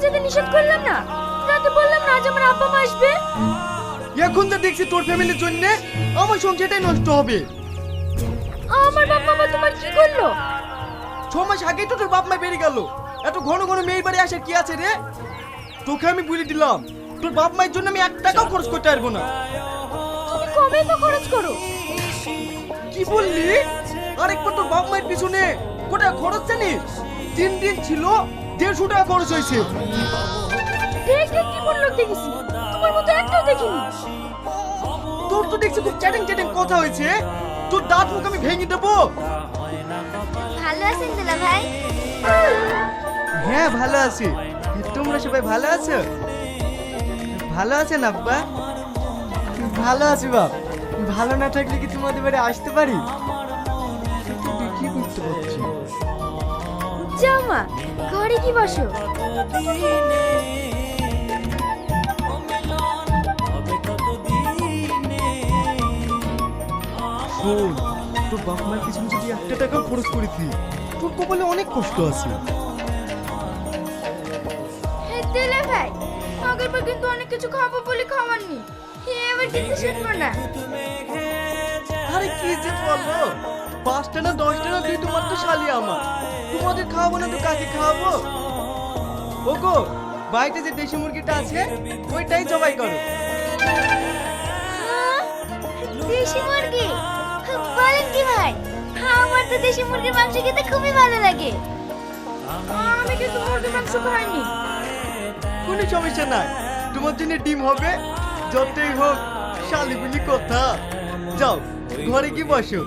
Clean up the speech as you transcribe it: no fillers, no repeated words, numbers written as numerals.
যেতে নিষেধ করলাম না? রাতে বললাম না আজ আমার আব্বা মা আসবে। এখন যা দেখছি তোর ফ্যামিলির জন্য আমার সংসারটাই নষ্ট হবে। আমার বাবা মা তোমার কি করলো? 6 মাস আগেই তো তোর বাপ মা বেরিয়ে গেল, এত ঘন ঘন মেয়ের বাড়ি আসার কি আছে রে? তোকে আমি বলে দিলাম তোর বাপ মায়ের জন্য আমি 1 টাকাও খরচ করতে পারবো না। তুমি কবে তো খরচ করো? কি বললি? আরেকবার তোর বাপ মায়ের পিছনে কোটা খরচ জানিস? 3 দিন ছিল 150 টাকা খরচ হয়েছে। দেখে কি বললো দেখেছি, তোমার মতো একটাও দেখিনি। তোর তো দেখছি খুব চ্যাটিং চ্যাটিং কথা হয়েছে, তোর দাঁত মুখ আমি ভেঙে দেবো। ভালো আছেন দুলা ভাই? হ্যাঁ ভালো আছি, তোমরা সবাই ভালো আছো? ভালো আছেন আব্বা? ভালো আছি বাপ। ভালো না থাকলে কি তোমাদের বাড়ি আসতে পারি? কি বুঝতে পারছি। যাও মা, ঘরে কি বসো। শোন, তোর বাপ মার পিছনে যদি 1 টাকাও খরচ করেছি তোর কপালে অনেক কষ্ট আছে। দুলা ভাই, আগেরবার কিন্তু অনেক কিছু খাবো বলে খাওয়াননি, এবার কিন্তু শুনবো না। আরে কি যে বলো, 5টা না 10টা না তুই তোমার তো শালি আমার, তোমাদের খাওয়াবো না তো কাকে খাওয়াবো? ওগো, বাড়িতে যে দেশি মুরগিটা আছে ওইটাই জবাই করো। দেশি মুরগি? বলেন কি ভাই, আমার তো দেশি মুরগির মাংস খেতে খুবই ভালো লাগে। আমি কিন্তু মুরগির মাংস খাইনি। কোনো সমস্যা নাই, তোমার জন্য ডিম হবে। যতই হোক শালি বলি কথা। যাও ঘরে কি বসো।